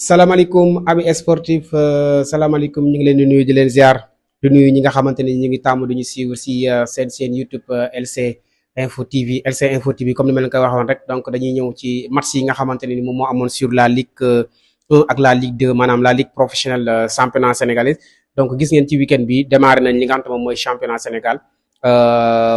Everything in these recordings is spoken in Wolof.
salaamaaleykum ami sportif salaamaaleykum ñu ngi leen di nuyu di leen ziar di nuyu ñi nga xamante ne ñu ngi tàmm duñu suivre si seen YouTube LC Info TV LC Info TV comme ni ma leen koy waxoon rek donc dañuy ñëw ci match yi nga xamante ne ni moom moo amoon sur la Ligue 1 ak la Ligue 2 maanaam la Ligue professionnelle championnat sénégalais donc gis ngeen ci week-end bi démarré nañ li nga xamante moom mooy championnat Sénégal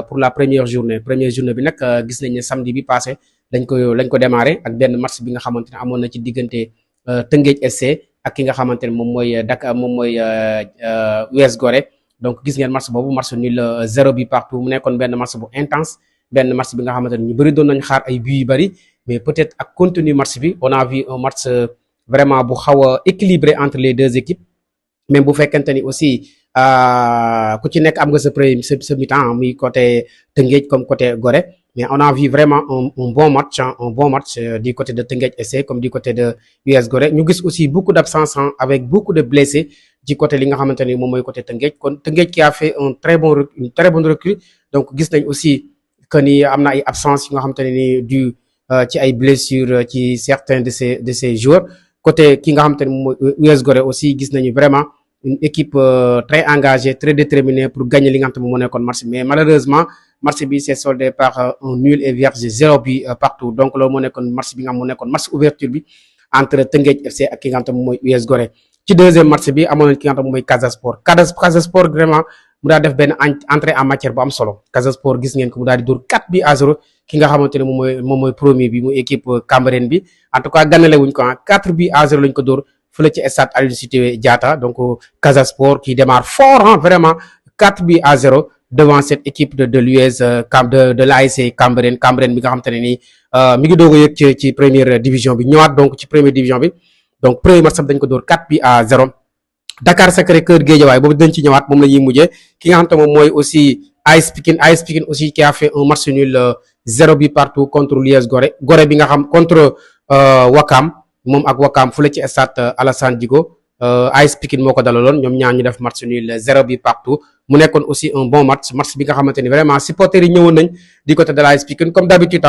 pour la première journée bi nag gis nañ ne samedi bi passé lañ ko démarré ak benn match bi nga xamante ne amoon na ci diggante Tëngéej SC ak ki nga xamante ne moom mooy Dakar moom mooy US Gorée donc gis ngeen match boobu match nul 0 bi partout mu nekkoon benn match bu intense benn match bi nga xamante ne ñu bëri doon nañ xaar ay buts yu bëri mais peut-être ak contenu match bi on a vu un match vraiment bu xaw a équilibré entre les deux équipes même bu fekkente ni aussi ku ci nekk am nga sa mi-temps muy côté Tëngéej comme côté Gorée mais on a vu vraiment un bon match du côté de Teungueth SC comme du côté de US Gorée ñu gis aussi beaucoup d'absence avec beaucoup de blessés du côté li nga xamante ni moom mooy côté Teungueth kon Teungueth qui a fait une très bonne recrue donc gis nañ aussi que ni am na ay absence yi nga xamante ne ni dû ci ay blessures ci certains de ces joueurs côté ki nga xamante ni moom mooy US Gorée aussi gis nañu vraiment une équipe très engagée très déterminée pour gagner li nga xamante ni moo nekkoon match mais malheureusement match bi c'est soldé par un nul et vierge 0 but partout donc loolu moo nekkoon match bi nga xam moo nekkoon match ouverture bi entre Teungueth FC ak ki nga xam ne mooy US Gorée ci deuxième match bi amoon nañ ki nga xam ne mooy Casa Sport vraiment mu daal def benn entrée en matière bu am solo Casa Sport gis ngeen ko mu daal di dóor 4 buts à 0 ki nga xamante ne moom mooy premier bi mu équipe Cambérène bi en tout cas gànnale wuñ ko 4 buts à 0 lañ ko dóor fële ci stade Aline Sitoé Diatta donc Casa Sport qui démarre fort vraiment 4 buts à 0 devant cette équipe de l'US de l'ASC Cambérène bi nga xamante ne nii mi ngi doog a yëg ci première division bi ñëwaat donc ci première division bi donc premier match dañ ko dóor 4 buts à 0 Dakar Sacré-Cœur Guédiawaye boobu dañ ci ñëwaat moom la ñuy mujjee ki nga xamante moom mooy aussi AS Pikine aussi qui a fait un match nul 0 but partout contre l'US Gorée bi nga xam contre Wakam moom ak Wakam fu la ci stade Alassane Djigo AS Pikine moo ko dalaloon ñoom ñaar ñu def match nul 0 but partout mu nekkoon aussi un bon match bi nga xamante ni vraiment supporters yi ñëwoon nañ du côté de l'AS Pikine comme d'habitude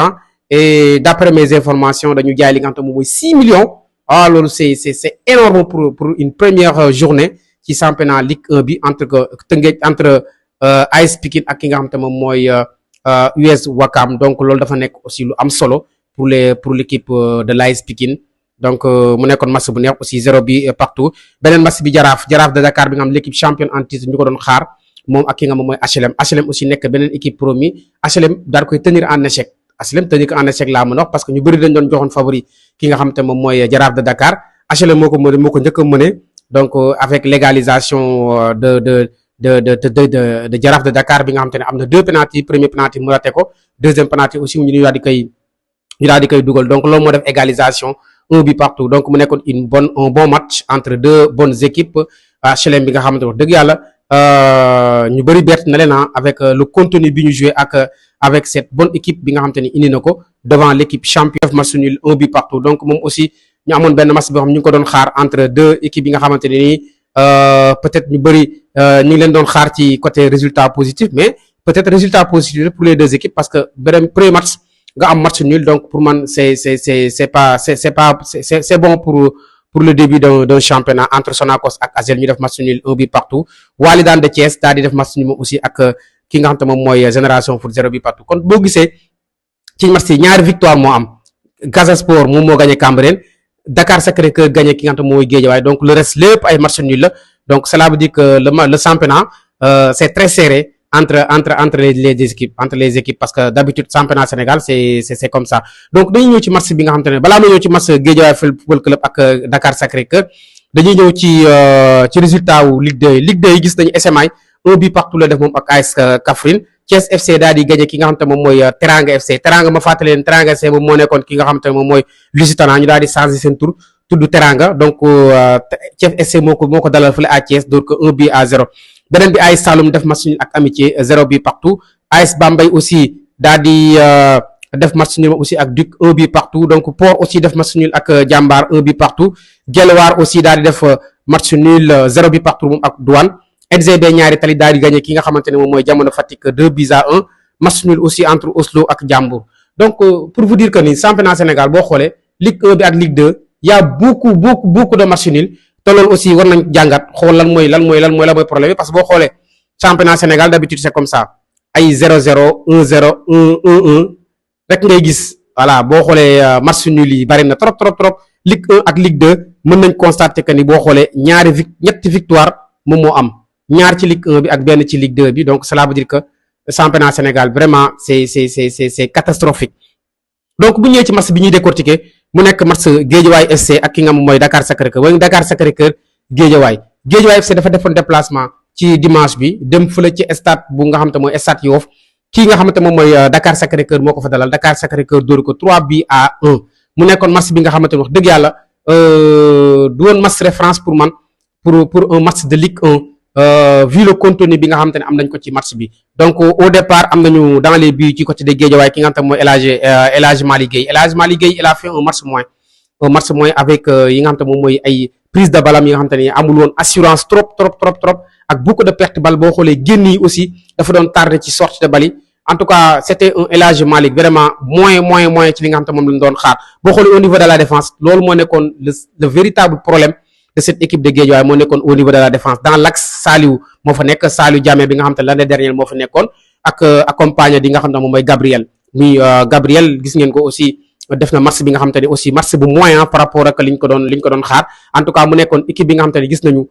et d'après mes informations dañu jaay li nga xamante moom mooy 6 millions loolu c'est énorme pour une première journée ci championnat Ligue 1 bi entre AS Pikine ak ki nga xamante moom mooy US Wakam donc loolu dafa nekk aussi lu am solo pour l'équipe de l'AS Pikine donc mu nekkoon match bu neex aussi 0 bi partout beneen match bi Jaraaf de Dakar bi nga xam l'équipe championne en titre ñu ko doon xaar moom ak ki nga moom mooy HLM aussi nekk beneen équipe promis HLM daal koy tenir en échec laa mën a wax parce que ñu bëri dañ doon joxoon favori ki nga xam te moom mooy Jaraaf de Dakar HLM moo ko njëkk a mëne donc avec l'égalisation de Jaraaf de Dakar bi nga xam te ne am na 2 penalty premier penalty mu raté ko deuxième penalty aussi ñu daal di koy dugal donc loolu moo def égalisation 1 but partout donc mu nekkoon un bon match entre deux bonnes équipes HLM bi nga xamante wax dëgg yàlla ñu bëri bett na leen avec le contenu bi ñu joué avec cette bonne équipe bi nga xamante ni indi na ko devant l'équipe championne match nul 1 but partout donc moom aussi ñu amoon benn match boo xam ñu ngi ko doon xaar entre deux équipes yi nga xamante ne nii peut-être ñu bëri ñu ngi leen doon xaar ci côté résultat positif mais peut-être résultat positif pour les deux équipes parce que beneen premier match nga am match nul donc pour man c'est bon pour le début d'un championnat entre Sonacos ak ASEL ñu def match nul 1 but partout Walidane de Thiès daal di def match nul aussi ak ki nga xam te moom mooy Génération Foot 0 but partout kon boo gisee ci match yi ñaari victoire moo am Casa Sport moom moo gagné Cambérène Dakar Sacré-Cœur gagné ki nga xam te moom mooy Guédiawaye donc le reste lépp ay match nul la donc cela veut dire que le championnat c'est très serré entre les équipes parce que d'habitude championnat Sénégal c'est comme ça donc dañuy ñëw ci match bi nga xamante ne balaa ma ñëw ci match Guédiawaye Football Club ak Dakar Sacré-Cœur dañuy ñëw ci résultat wu Ligue 2 yi gis nañu SMI 1 but partout la def moom ak AS Kaffrine Thiès FC daal di gagné ki nga xamante moom mooy Teranga FC Teranga ma fàttali leen Teranga FC moom moo nekkoon ki nga xamante moom mooy Lusitana ñu daal di changer seen tur tudd Teranga donc Thiès FC moo ko dalal fële à Thiès door ko 1 but à 0 beneen bi AS Saloum def match nul ak Amitié 0 but partout AS Bambey aussi daal di def match nul aussi ak Duc 1 but partout donc Port aussi def match nul ak Jambar 1 but partout Guelwaar aussi daal di def match nul 0 but partout moom ak Douane NGB ñaari tali daal di gagné ki nga xamante ne moom mooy Jamono Fatick 2 buts à 1 match nul aussi entre Oslo ak Jambour donc pour vous dire que ni championnat Sénégal boo xoolee Ligue 1 bi ak Ligue 2 y a beaucoup de matchs nuls te loolu aussi war nañ jàngat xool lan mooy problème bi parce que boo xoolee championnat Sénégal d'habitude c'est comme ça ay 0-0 1-0 1-1 rek ngay gis voilà boo xoolee match nul yi bari na trop Ligue 1 ak Ligue 2 mën nañ constater que ni boo xoolee ñetti victoire moom moo am ñaar ci Ligue 1 bi ak benn ci Ligue 2 bi donc cela veut dire que championnat Sénégal vraiment c'est catastrophique. donc bu ñëwee ci match bi ñuy décortiquer mu nekk match Guédiawaye FC ak ki nga xam mooy Dakar Sacré-Cœur wala Dakar Sacré-Cœur Guédiawaye FC dafa defoon déplacement ci dimanche bi dem fële ci stade bu nga xam te mooy stade Yoff kii nga xamante moom mooy Dakar Sacré-Cœur moo ko fa dalal Dakar Sacré-Cœur dóor ko 3-1 mu nekkoon match bi nga xamante ne wax dëgg yàlla du woon match référence pour man pour un match de Ligue 1 vu le contenu bi nga xamante ne am nañ ko ci match bi donc au départ am nañu dans les buts ci côté de Guédiawaye ki nga xamante mooy El Hadji Malick Gueye il a fait un match moins avec yi nga xamante moom mooy ay prise de balle yi nga xamante ne amul woon assurance trop ak beaucoup de perte balle boo xoolee génn yi aussi dafa doon tardé ci sortie de balle yi en tout cas c'était un El Hadji Malick vraiment moins ci li nga xamante moom lañ doon xaar boo xoolee au niveau de la défense loolu moo nekkoon le véritable problème de cette équipe de Guédiawaye moo nekkoon au niveau de la défense dans l'axe Saliou moo fa nekk Saliou Diamé bi nga xam te l'année dernière moo fa nekkoon ak accompagné di nga xam ne moom mooy Gabriel gis ngeen ko aussi def na match bi nga xam te ne aussi match bu moyen par rapport ak liñ ko doon xaar en tout cas mu nekkoon équipe bi nga xam te ne gis nañu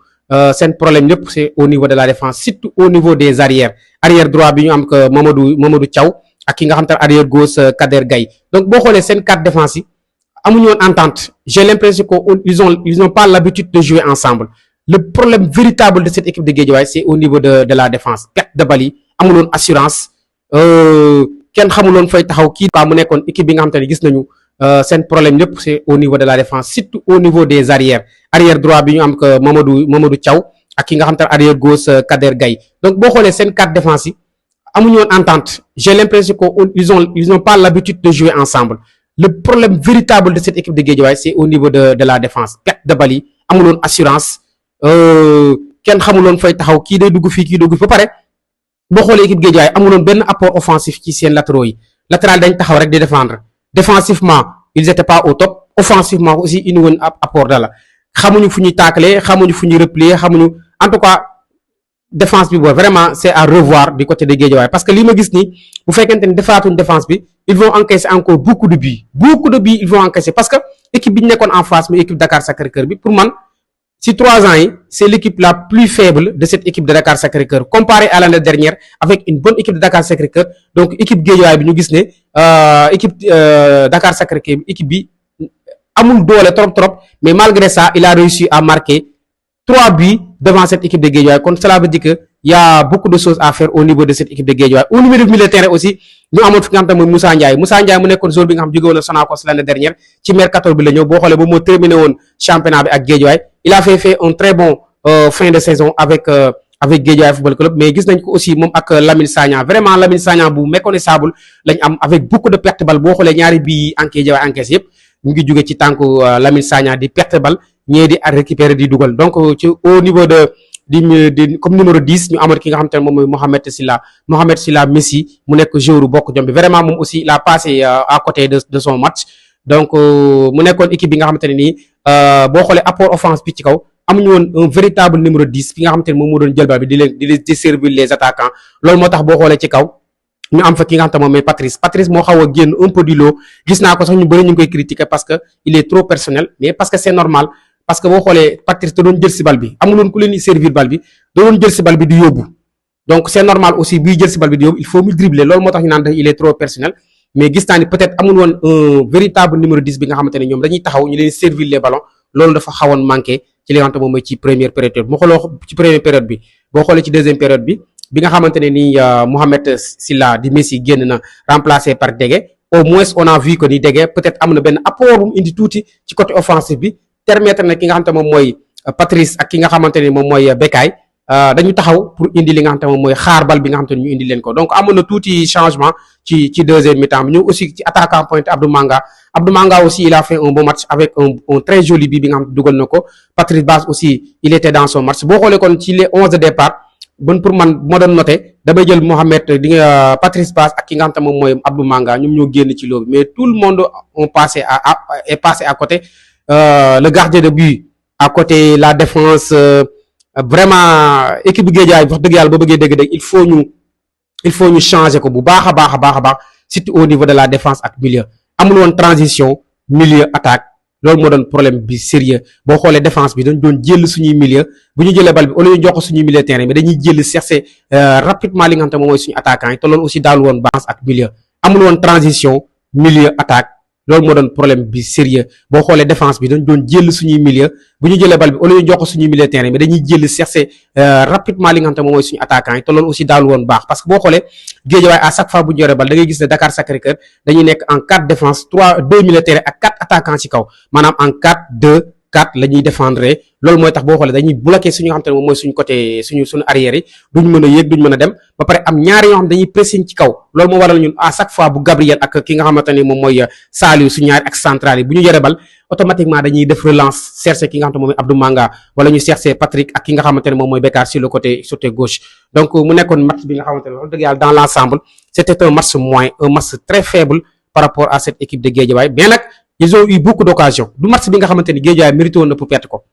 seen problème lépp c'est au niveau de la défense surtout au niveau des arrière droit bi ñu am que Mamadou Thiaw ak ki nga xam te ne arrière gauche Kader Gaye donc boo xoolee seen quatre défense yi amuñu woon entente j'ai l'impression qu'ils ont pas l'habitude de jouer ensemble le problème véritable de cette équipe de Guédiawaye c'est au niveau de la défense perte de balle yi amul woon assurance kenn xamuloon fay taxaw kii mu nekkoon équipe bi nga xam te ne gis nañu seen problème lépp c'est au niveau de la défense surtout au niveau des arrière droit bi ñu am que Mamadou Thiaw ak ki nga xam te ne arrière gauche Kader Gaye donc boo xoolee seen quatre défense yi amuñu woon entente j'ai l'impression qu'ils ont pas l'habitude de jouer ensemble le problème véritable de cette équipe de Guédiawaye c'est au niveau de la défense perte de balle yi amuloon assurance kenn xamuloon fay taxaw kii day dugg fii kii dugg ba pare boo xoolee équipe Guédiawaye amuloon benn apport offensif ci seen latéraux yi latéral dañ taxaw rek di défendre défensivement ils étaient pas au top offensivement aussi indi woon apport dala xamuñu fu ñuy tacler xamuñu fu ñuy replier xamuñu en tout cas défense bi booy vraiment c'est à revoir du côté de Guédiawaye parce que li ma gis nii bu fekkente ni defaatuñ défense bi ils vont encaisser encore beaucoup de buts ils vont encaisser parce que équipe bi ñu nekkoon en face mais équipe Dakar Sacré-Cœur bi pour man ci 3 ans yi c'est l'équipe la plus faible de cette équipe de Dakar Sacré-Cœur comparé à l'année dernière avec une bonne équipe de Dakar Sacré-Cœur donc équipe Guédiawaye bi ñu gis ne équipe Dakar Sacré-Cœur équipe bi amul doole trop mais malgré ça il a réussi à marquer 3 buts devant cette équipe de Guédiawaye kon cela veut dire que y a beaucoup de choses à faire au niveau de cette équipe de Guédiawaye au niveau de milieu de terrain aussi ñu amoon fi nga xam te mooy Moussa Ndiaye mu nekkoon joueur bi nga xam jóge woon na Sonacos l'année dernière ci mercato bi la ñëw boo xoolee ba moo terminé woon championnat bi ak Guédiawaye il a fait un très bon fin de saison avec Guédiawaye Football Club mais gis nañ ko aussi moom ak Lamine Sagna vraiment Lamine Sagna bu méconnaissable lañ am avec beaucoup de perte balle boo xoolee ñaari bii Guédiawaye encaissé yëpp ñu ngi jóge ci tànku Lamine Sagna di perte balle ñee di récupérer di dugal donc ci au niveau de comme numéro 10 ñu amoon ki nga xam te ne moom mooy Mohamed Silla Messi mu nekk joueur bokk jom bi vraiment moom aussi il a passé à côté de son match donc mu nekkoon équipe bi nga xamante ne nii boo xoolee apport offense bi ci kaw amuñu woon un véritable numéro 10 bi nga xamante ne moom moo doon jël bal bi di servir les attaquants loolu moo tax boo xoolee ci kaw ñu am fa ki nga xamante moom mooy Patrice moo xaw a génn un peu du lot gis naa ko sax ñu bëri ñu ngi koy critiquer parce que il est trop personnel mais parce que c'est normal parce que boo xoolee Patrice da doon jël si bal bi amuloon ku leen di servir bal bi da doon jël si bal bi di yóbbu donc c'est normal aussi buy jël si bal bi di yóbbu il faut mu dribbler loolu moo tax ñu naan il est trop personnel mais gis naa ni peut-être amul woon un véritable numéro 10 bi nga xamante ne ñoom dañuy taxaw ñu leen servir les ballons loolu dafa xawoon manqué ci li nga xamante moom mooy ci première période bi moo xooloo ci première période bi boo xoolee ci deuxième période bi nga xamante ne nii Mohamed Silla di Messi génn na remplacé par Degué au moins on a vu que ni Degué peut-être am na benn apport bu mu indi tuuti ci côté offensif bi permettre na ki nga xamante moom mooy Patrice ak ki nga xamante ne moom mooy Bekay dañu taxaw pour indi li nga xamante moom mooy xaar bal bi nga xamante ne ñu indi leen ko donc amoon na tuuti changement ci deuxième mi-temps bi ñu aussi ci attaquant pointe Abdou Manga aussi il a fait un bon match avec un très joli bi nga xamante dugal na ko Patrice Bass aussi il était dans son match boo xoolee kon ci les 11 de départ bon pour man moo doon noté damay jël Mohamed Patrice Bass ak ki nga xamante moom mooy Abdou Manga ñoom ñoo génn ci loolu mais tout le monde est passé à côté le gardien de but à côté la défense vraiment équipe bu Guédiawaye wax dëgg yàlla ba bëggee dégg-dégg il faut ñu changer ko bu baax a baax surtout au niveau de la défense ak milieu amul woon transition milieu attaque loolu moo doon problème bi sérieux boo xoolee défense bi dañ doon jël suñuy milieu bu ñu jëlee bal bi au lieu ñu jox ko suñuy milieu terrain mais dañuy jël chercher rapidement li nga xam te moom mooy suñu attaquant yi te loolu aussi daal woon balance ak milieu amul woon transition milieu attaque loolu moo doon problème bi sérieux boo xoolee défense bi dañ doon jël suñuy milieu bu ñu jëlee bal bi au lieu ñu jox ko suñuy milieu terrain mais dañuy jël chercher rapidement li nga xam te moom mooy suñu attaquant yi te loolu aussi daal woon baax parce que boo xoolee Guédiawaye à chaque fois bu ñu yoree bal da ngay gis ne Dakar Sacré-Cœur dañuy nekk en 4 défense 2 milieu terrain ak 4 attaquants ci kaw maanaam en 4-2-4 la ñuy défendre loolu mooy tax boo xoolee dañuy bloquer suñu xam te ne moom mooy suñu côté suñu arrière yi duñ mën a yéeg duñ mën a dem ba pare am ñaari yoo xam dañuy pressing ci kaw loolu moo waral ñun à chaque fois bu Gabriel ak ki nga xamante ne moom mooy Saliou suñu ñaari ak central yi bu ñu yoree bal automatiquement dañuy def relance chercher ki nga xamante ne moom mooy Abdou Manga wala ñu chercher Patrick ak ki nga xamante ne moom mooy Bekar sur le côté gauche donc mu nekkoon match bi nga xamante ne wax dëgg yàlla dans l'ensemble c'était un match moyen un match très faible par rapport à cette équipe de Guédiawaye mais nag ils ont eu beaucoup d'occasions du match bi nga xamante ni Guédiawaye mérité woon na pour perdre ko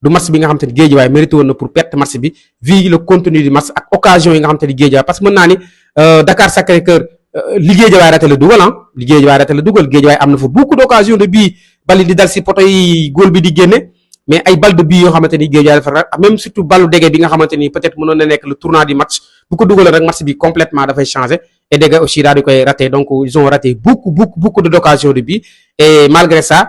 du match bi nga xamante ni Guédiawaye mérité woon na pour perdre match bi vu le contenu du match ak occasion yi nga xamante ni Guédiawaye parce que mën naa ni Dakar Sacré-Cœur li Guédiawaye raté la dugal li Guédiawaye raté la dugal Guédiawaye am na fa beaucoup d'occasions de but bali di dal si poto yi góol bi di génne mais ay balle de but yoo xamante ni Guédiawaye dafa même surtout ballu Dégé bi nga xamante ni peut-être mënoon na nekk le tournant du match bu ko dugal rek match bi complètement dafay changer et Dégé aussi daal di koy raté donc ils ont raté beaucoup d'occasions de but et malgré ça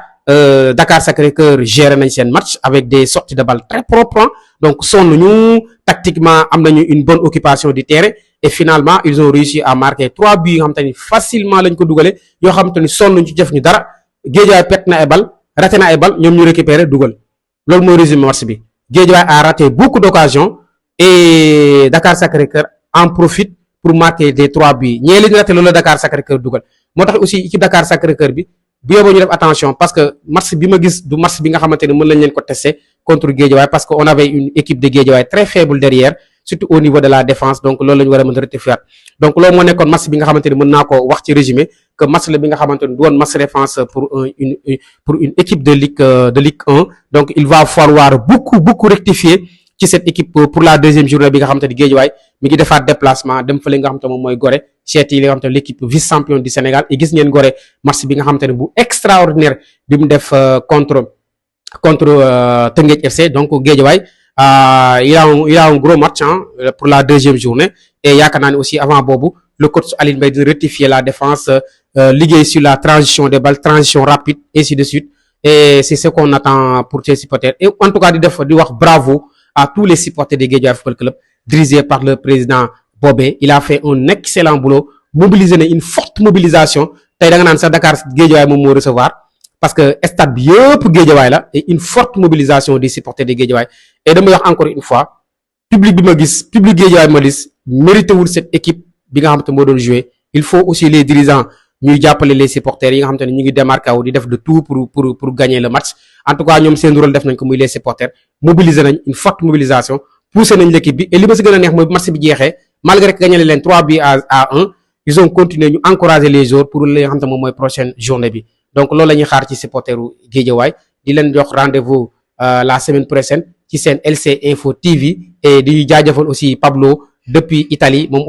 Dakar Sacré-Cœur géré nañ seen match avec des sorties de balles très propres donc sonn ñu tactiquement am nañu une bonne occupation du terrain et finalement ils ont réussi à marquer 3 buts yoo xamante ni facilement lañ ko dugale yoo xamante ni sonn ñu ci def ñu dara Guédiawaye perte na ay balles raté na ay balles ñoom ñu récupérer dugal loolu mooy résumé match bi Guédiawaye a raté beaucoup d'occasions et Dakar Sacré-Cœur en profite pour marquer des 3 buts ñee li ñu raté loolu la Dakar Sacré-Cœur dugal moo tax aussi équipe Dakar Sacré-Cœur bi bu yóbboo ñu def attention parce que match bi ma gis du match bi nga xamante ne mën lañ leen ko tester contre Guédiawaye parce que on avait une équipe de Guédiawaye très faible derrière surtout au niveau de la défense donc loolu la ñu war a mën a rectifier donc loolu moo nekkoon match bi nga xamante ne mën naa ko wax ci résumé que match la bi nga xamante ne du woon match référence pour une équipe de Ligue 1 donc il va falloir beaucoup rectifier ci cette équipe pour la deuxième journée bi nga xamante ne Guédiawaye mi ngi defaat déplacement dem fële nga xamante ne moom mooy Gorée seeti li nga xamante ne l'équipe vice champion du Sénégal et gis ngeen Gorée match bi nga xamante ne bu extraordinaire bi mu def contre Teungueth FC donc Guédiawaye il a un gros match pour la deuxième journée et yaakaar naa ne aussi avant boobu le coach Aline Mbaye dina rectifier la défense liggéey sur la transition des balles transition rapide ainsi de suite et c'est ce qu'on attend pour ces supporters et en tout cas di wax bravo à tous les supporters de Guédiawaye Football Club dirigé par le président Bobé il a fait un excellent boulot mobilisé na une forte mobilisation tey da nga naan sax Dakar Guédiawaye moom moo recevoir parce que stade bi yëpp Guédiawaye la et une forte mobilisation des supporters de Guédiawaye et dama wax encore une fois public bi ma gis public Guédiawaye ma gis mérité wul cette équipe bi nga xamante moo doon jouer il faut aussi les dirigeants ñuy jàppale les supporters yi nga xamante ne ñu ngi démarqué wu di def de tout pour gagner le match en tout cas ñoom seen rôle def nañ ko muy les supporters mobiliser nañ une forte mobilisation poussé nañ l'équipe bi et li ma si gën a neex mooy match bi jeexee malgré que gagné leen 3 buts à 1 ils ont continué ñu encourager les joueurs pour li nga xamante moom mooy prochaine journée bi donc loolu la ñuy xaar ci supporteru Guédiawaye di leen jox rendez-vous la semaine prochaine ci seen LC Info TV et di jaajëfal aussi Pablo depuis Italie moom